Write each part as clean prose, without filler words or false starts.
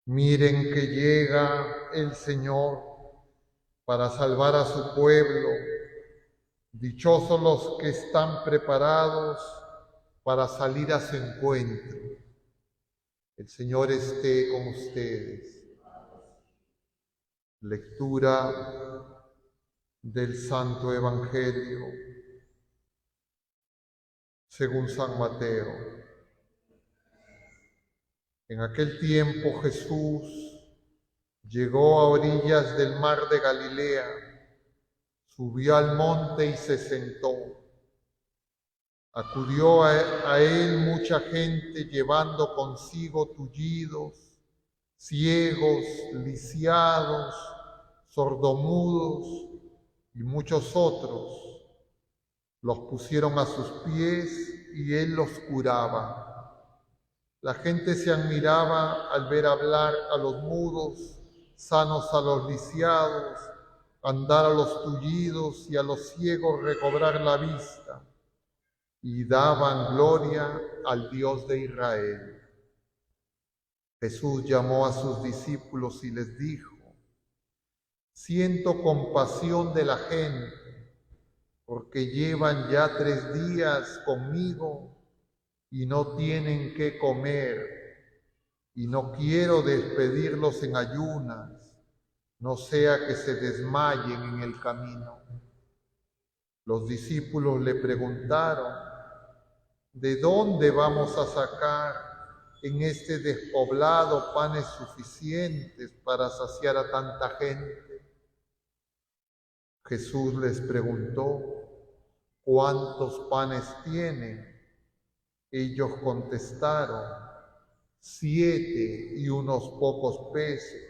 Miren que llega el Señor para salvar a su pueblo. Dichosos los que están preparados para salir a su encuentro. El Señor esté con ustedes. Lectura del Santo Evangelio según San Mateo. En aquel tiempo Jesús llegó a orillas del mar de Galilea, subió al monte y se sentó. Acudió a él mucha gente llevando consigo tullidos, ciegos, lisiados, sordomudos y muchos otros. Los pusieron a sus pies y él los curaba. La gente se admiraba al ver hablar a los mudos, sanos a los lisiados, andar a los tullidos y a los ciegos recobrar la vista, y daban gloria al Dios de Israel. Jesús llamó a sus discípulos y les dijo: siento compasión de la gente, porque llevan ya 3 días conmigo y no tienen qué comer, y no quiero despedirlos en ayunas, no sea que se desmayen en el camino. Los discípulos le preguntaron: ¿de dónde vamos a sacar en este despoblado panes suficientes para saciar a tanta gente? Jesús les preguntó: ¿cuántos panes tienen? Ellos contestaron: 7 y unos pocos peces.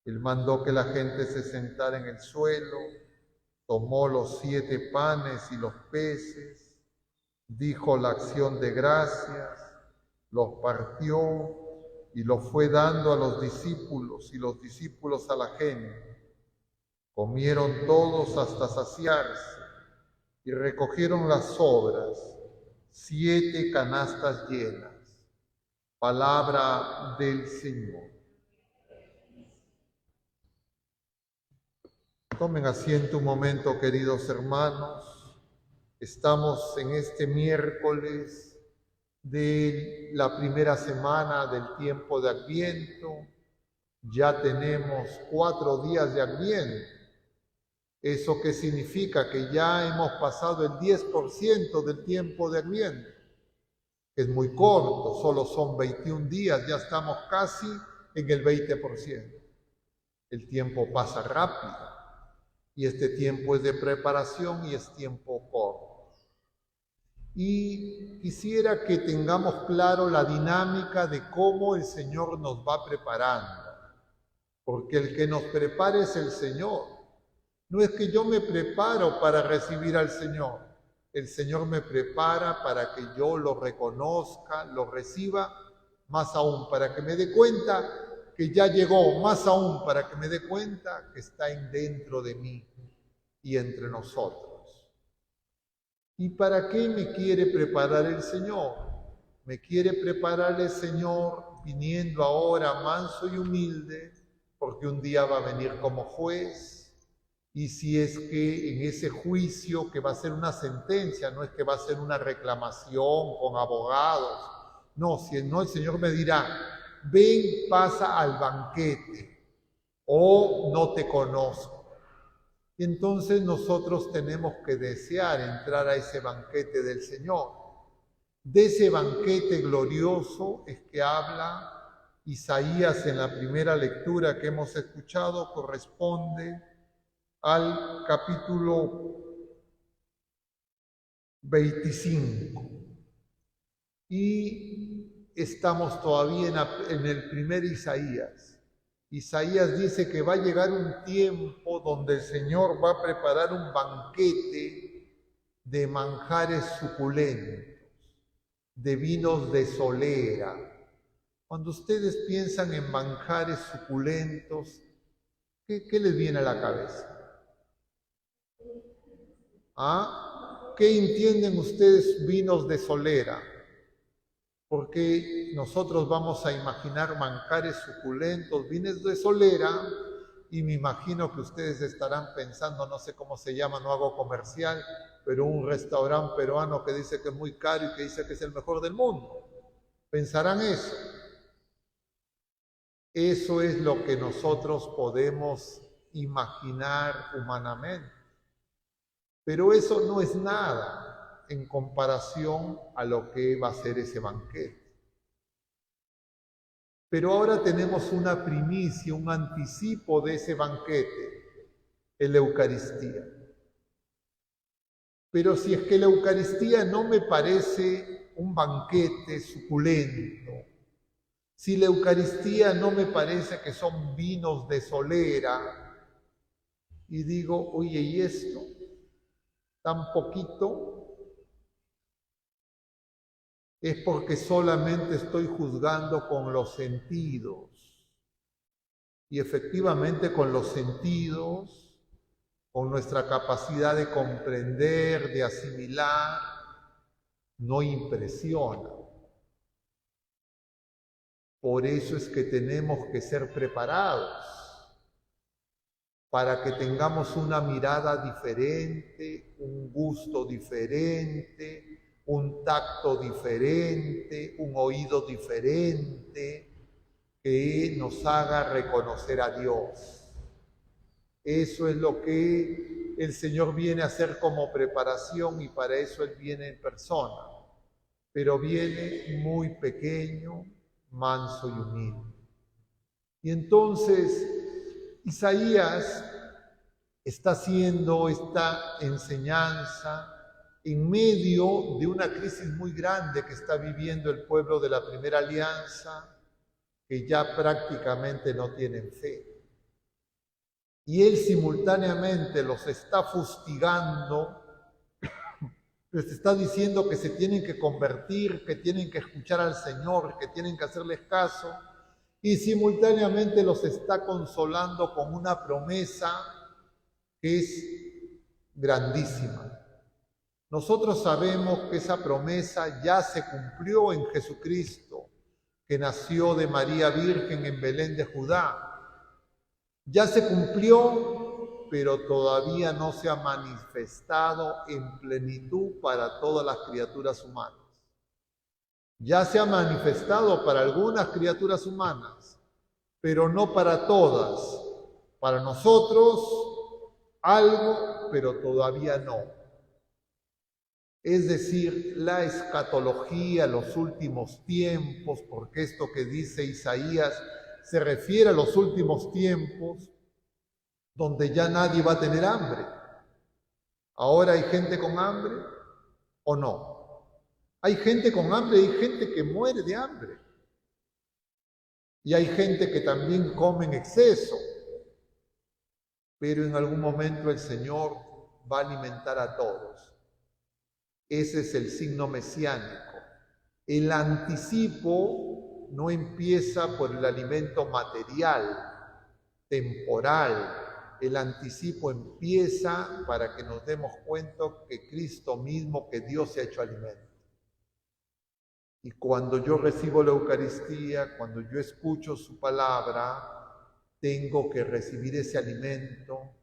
Él mandó que la gente se sentara en el suelo, tomó los 7 panes y los peces, dijo la acción de gracias, los partió y los fue dando a los discípulos y los discípulos a la gente. Comieron todos hasta saciarse y recogieron las sobras, 7 canastas llenas. Palabra del Señor. Tomen asiento un momento, queridos hermanos. Estamos en este miércoles de la primera semana del tiempo de Adviento. Ya tenemos 4 días de Adviento. ¿Eso qué significa? Que ya hemos pasado el 10% del tiempo de Adviento. Es muy corto, solo son 21 días, ya estamos casi en el 20%. El tiempo pasa rápido y este tiempo es de preparación y es tiempo corto. Y quisiera que tengamos claro la dinámica de cómo el Señor nos va preparando, porque el que nos prepara es el Señor. No es que yo me preparo para recibir al Señor. El Señor me prepara para que yo lo reconozca, lo reciba, más aún para que me dé cuenta que ya llegó, más aún para que me dé cuenta que está dentro de mí y entre nosotros. ¿Y para qué me quiere preparar el Señor? Me quiere preparar el Señor viniendo ahora manso y humilde, porque un día va a venir como juez. Y si es que en ese juicio, que va a ser una sentencia, no es que va a ser una reclamación con abogados, no, si no, el Señor me dirá: ven, pasa al banquete, o no te conozco. Y entonces nosotros tenemos que desear entrar a ese banquete del Señor. De ese banquete glorioso es que habla Isaías en la primera lectura que hemos escuchado. Corresponde al capítulo 25. Y estamos todavía en el primer Isaías. Isaías dice que va a llegar un tiempo donde el Señor va a preparar un banquete de manjares suculentos, de vinos de solera. Cuando ustedes piensan en manjares suculentos, ¿qué les viene a la cabeza? ¿Ah? ¿Qué entienden ustedes vinos de solera? Porque nosotros vamos a imaginar manjares suculentos, vines de solera, y me imagino que ustedes estarán pensando, no sé cómo se llama, no hago comercial, pero un restaurante peruano que dice que es muy caro y que dice que es el mejor del mundo. Pensarán eso. Eso es lo que nosotros podemos imaginar humanamente. Pero eso no es nada en comparación a lo que va a ser ese banquete. Pero ahora tenemos una primicia, un anticipo de ese banquete, en la Eucaristía. Pero si es que la Eucaristía no me parece un banquete suculento, si la Eucaristía no me parece que son vinos de solera, y digo, oye, ¿y esto? ¿Tan poquito? Es porque solamente estoy juzgando con los sentidos. Y efectivamente con los sentidos, con nuestra capacidad de comprender, de asimilar, no impresiona. Por eso es que tenemos que ser preparados para que tengamos una mirada diferente, un gusto diferente, un tacto diferente, un oído diferente, que nos haga reconocer a Dios. Eso es lo que el Señor viene a hacer como preparación y para eso Él viene en persona, pero viene muy pequeño, manso y humilde. Y entonces Isaías está haciendo esta enseñanza en medio de una crisis muy grande que está viviendo el pueblo de la primera alianza, que ya prácticamente no tienen fe. Y él simultáneamente los está fustigando, les está diciendo que se tienen que convertir, que tienen que escuchar al Señor, que tienen que hacerles caso, y simultáneamente los está consolando con una promesa que es grandísima. Nosotros sabemos que esa promesa ya se cumplió en Jesucristo, que nació de María Virgen en Belén de Judá. Ya se cumplió, pero todavía no se ha manifestado en plenitud para todas las criaturas humanas. Ya se ha manifestado para algunas criaturas humanas, pero no para todas. Para nosotros algo, pero todavía no. Es decir, la escatología, los últimos tiempos, porque esto que dice Isaías se refiere a los últimos tiempos donde ya nadie va a tener hambre. ¿Ahora hay gente con hambre o no? Hay gente con hambre y hay gente que muere de hambre. Y hay gente que también come en exceso. Pero en algún momento el Señor va a alimentar a todos. Ese es el signo mesiánico. El anticipo no empieza por el alimento material, temporal. El anticipo empieza para que nos demos cuenta que Cristo mismo, que Dios se ha hecho alimento. Y cuando yo recibo la Eucaristía, cuando yo escucho su palabra, tengo que recibir ese alimento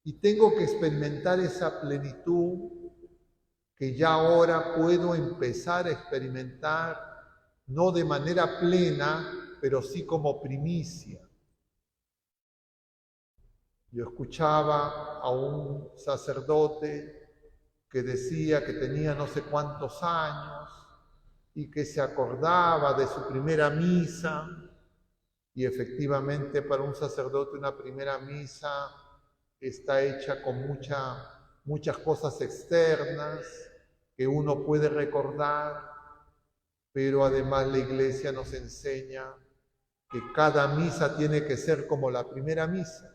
y tengo que experimentar esa plenitud que ya ahora puedo empezar a experimentar, no de manera plena, pero sí como primicia. Yo escuchaba a un sacerdote que decía que tenía no sé cuántos años y que se acordaba de su primera misa, y efectivamente para un sacerdote una primera misa está hecha con muchas cosas externas que uno puede recordar, pero además la Iglesia nos enseña que cada misa tiene que ser como la primera misa.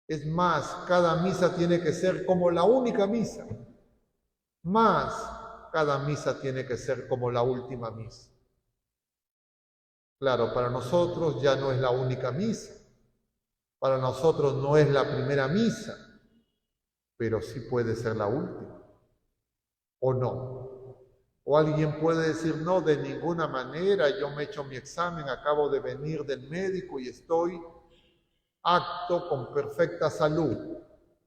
Es más, cada misa tiene que ser como la única misa. Más, cada misa tiene que ser como la última misa. Claro, para nosotros ya no es la única misa. Para nosotros no es la primera misa, pero sí puede ser la última. ¿O no? O alguien puede decir, no, de ninguna manera, yo me he hecho mi examen, acabo de venir del médico y estoy apto con perfecta salud.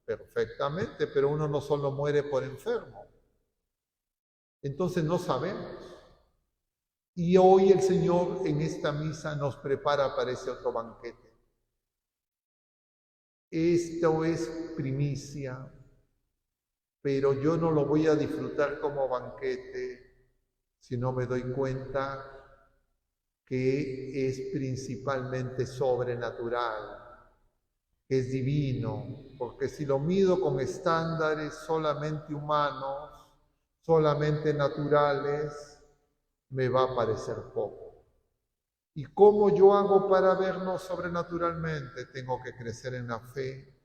Perfectamente, pero uno no solo muere por enfermo. Entonces no sabemos. Y hoy el Señor en esta misa nos prepara para ese otro banquete. Esto es primicia, pero yo no lo voy a disfrutar como banquete si no me doy cuenta que es principalmente sobrenatural, que es divino, porque si lo mido con estándares solamente humanos, solamente naturales, me va a parecer poco. ¿Y cómo yo hago para verlo sobrenaturalmente? Tengo que crecer en la fe,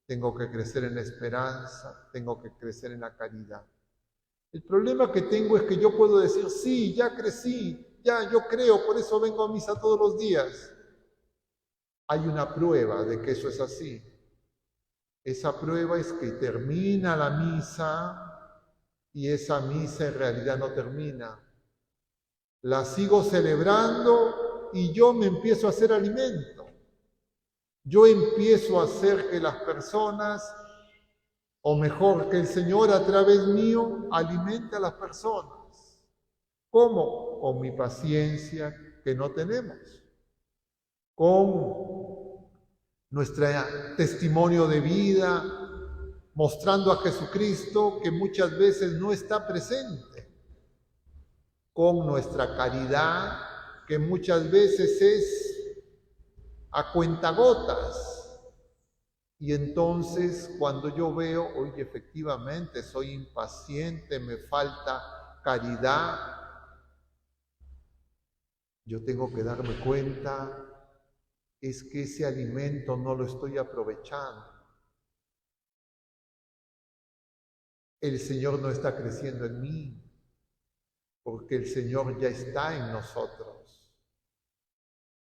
tengo que crecer en la esperanza, tengo que crecer en la caridad. El problema que tengo es que yo puedo decir, sí, ya crecí, ya yo creo, por eso vengo a misa todos los días. Hay una prueba de que eso es así. Esa prueba es que termina la misa y esa misa en realidad no termina. La sigo celebrando y yo me empiezo a hacer alimento. Yo empiezo a hacer que las personas, o mejor, que el Señor a través mío alimente a las personas. ¿Cómo? Con mi paciencia que no tenemos, con nuestro testimonio de vida, mostrando a Jesucristo que muchas veces no está presente, con nuestra caridad que muchas veces es a cuentagotas. Y entonces cuando yo veo, oye, efectivamente soy impaciente, me falta caridad, yo tengo que darme cuenta, es que ese alimento no lo estoy aprovechando. El Señor no está creciendo en mí, porque el Señor ya está en nosotros.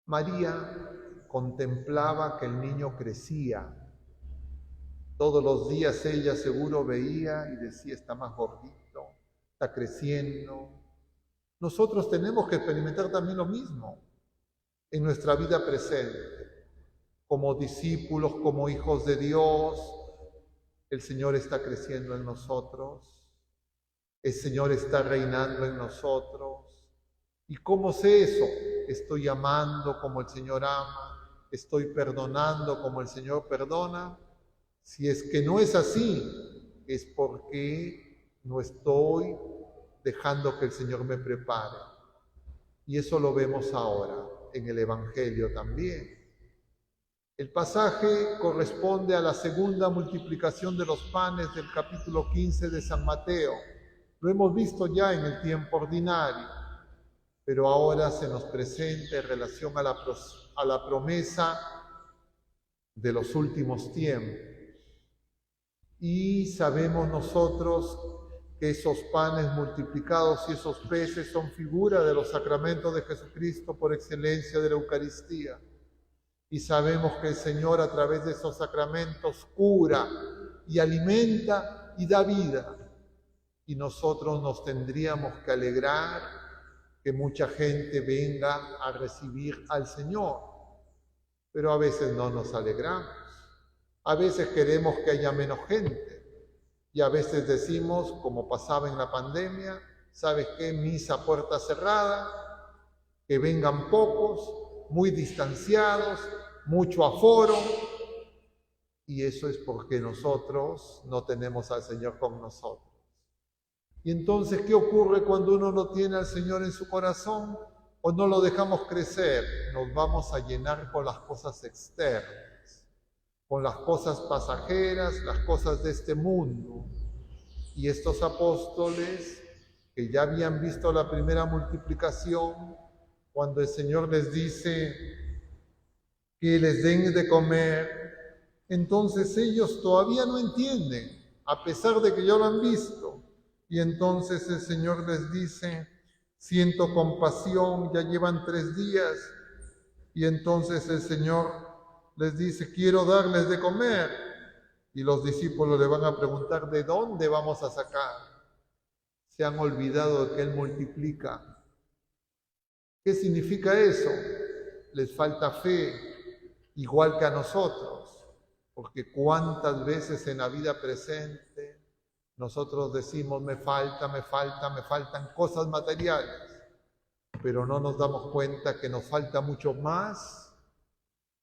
María contemplaba que el niño crecía. Todos los días ella seguro veía y decía, está más gordito, está creciendo. Nosotros tenemos que experimentar también lo mismo en nuestra vida presente. Como discípulos, como hijos de Dios, el Señor está creciendo en nosotros. El Señor está reinando en nosotros. ¿Y cómo sé eso? Estoy amando como el Señor ama, estoy perdonando como el Señor perdona. Si es que no es así, es porque no estoy dejando que el Señor me prepare. Y eso lo vemos ahora en el Evangelio también. El pasaje corresponde a la segunda multiplicación de los panes del capítulo 15 de San Mateo. Lo hemos visto ya en el tiempo ordinario, pero ahora se nos presenta en relación a la promesa de los últimos tiempos. Y sabemos nosotros que esos panes multiplicados y esos peces son figura de los sacramentos de Jesucristo por excelencia de la Eucaristía. Y sabemos que el Señor a través de esos sacramentos cura y alimenta y da vida. Y nosotros nos tendríamos que alegrar que mucha gente venga a recibir al Señor. Pero a veces no nos alegramos. A veces queremos que haya menos gente. Y a veces decimos, como pasaba en la pandemia, ¿sabes qué? Misa puerta cerrada, que vengan pocos, muy distanciados, mucho aforo. Y eso es porque nosotros no tenemos al Señor con nosotros. Y entonces, ¿qué ocurre cuando uno no tiene al Señor en su corazón o no lo dejamos crecer? Nos vamos a llenar con las cosas externas, con las cosas pasajeras, las cosas de este mundo. Y estos apóstoles, que ya habían visto la primera multiplicación, cuando el Señor les dice que les den de comer, entonces ellos todavía no entienden, a pesar de que ya lo han visto. Y entonces el Señor les dice, siento compasión, ya llevan 3 días. Y entonces el Señor les dice, quiero darles de comer. Y los discípulos le van a preguntar, ¿de dónde vamos a sacar? Se han olvidado de que Él multiplica. ¿Qué significa eso? Les falta fe, igual que a nosotros, porque cuántas veces en la vida presente nosotros decimos, me faltan cosas materiales, pero no nos damos cuenta que nos falta mucho más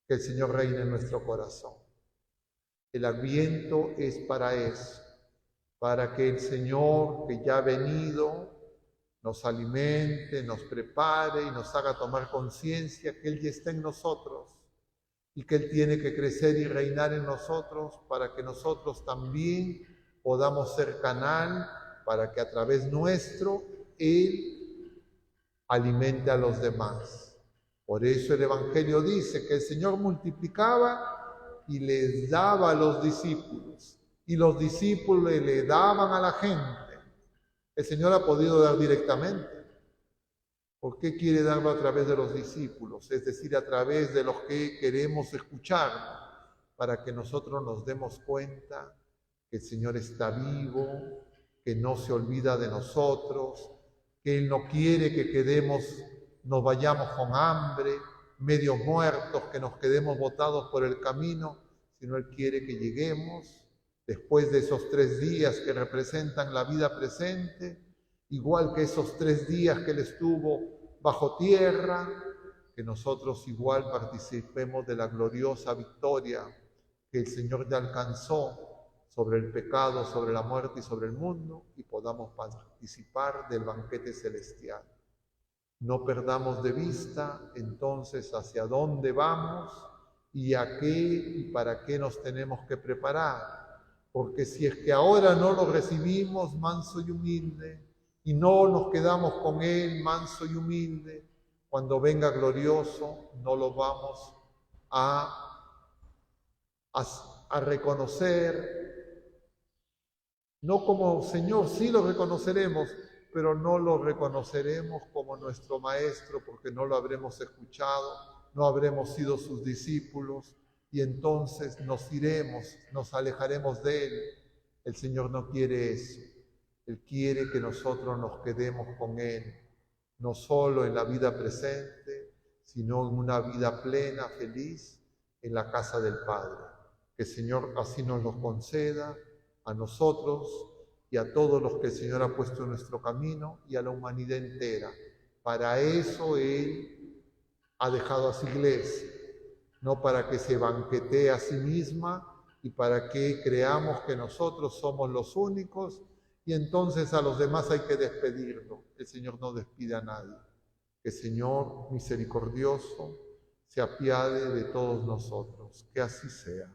que el Señor reine en nuestro corazón. El Adviento es para eso, para que el Señor, que ya ha venido, nos alimente, nos prepare y nos haga tomar conciencia que Él ya está en nosotros y que Él tiene que crecer y reinar en nosotros para que nosotros también podamos ser canal para que a través nuestro Él alimente a los demás. Por eso el Evangelio dice que el Señor multiplicaba y les daba a los discípulos, y los discípulos le daban a la gente. El Señor ha podido dar directamente. ¿Por qué quiere darlo a través de los discípulos? Es decir, a través de los que queremos escuchar, para que nosotros nos demos cuenta que el Señor está vivo, que no se olvida de nosotros, que Él no quiere que nos vayamos con hambre, medio muertos, que nos quedemos botados por el camino, sino Él quiere que lleguemos después de esos 3 días que representan la vida presente, igual que esos 3 días que Él estuvo bajo tierra, que nosotros igual participemos de la gloriosa victoria que el Señor ya alcanzó sobre el pecado, sobre la muerte y sobre el mundo, y podamos participar del banquete celestial. No perdamos de vista entonces hacia dónde vamos y a qué y para qué nos tenemos que preparar. Porque si es que ahora no lo recibimos manso y humilde, y no nos quedamos con Él manso y humilde, cuando venga glorioso no lo vamos a reconocer, no como Señor, sí lo reconoceremos, pero no lo reconoceremos como nuestro Maestro, porque no lo habremos escuchado, no habremos sido sus discípulos, y entonces nos iremos, nos alejaremos de Él. El Señor no quiere eso. Él quiere que nosotros nos quedemos con Él, no solo en la vida presente, sino en una vida plena, feliz, en la casa del Padre. Que el Señor así nos lo conceda a nosotros y a todos los que el Señor ha puesto en nuestro camino y a la humanidad entera. Para eso Él ha dejado a su iglesia, no para que se banquetee a sí misma y para que creamos que nosotros somos los únicos y entonces a los demás hay que despedirlo. El Señor no despide a nadie. Que el Señor misericordioso se apiade de todos nosotros. Que así sea.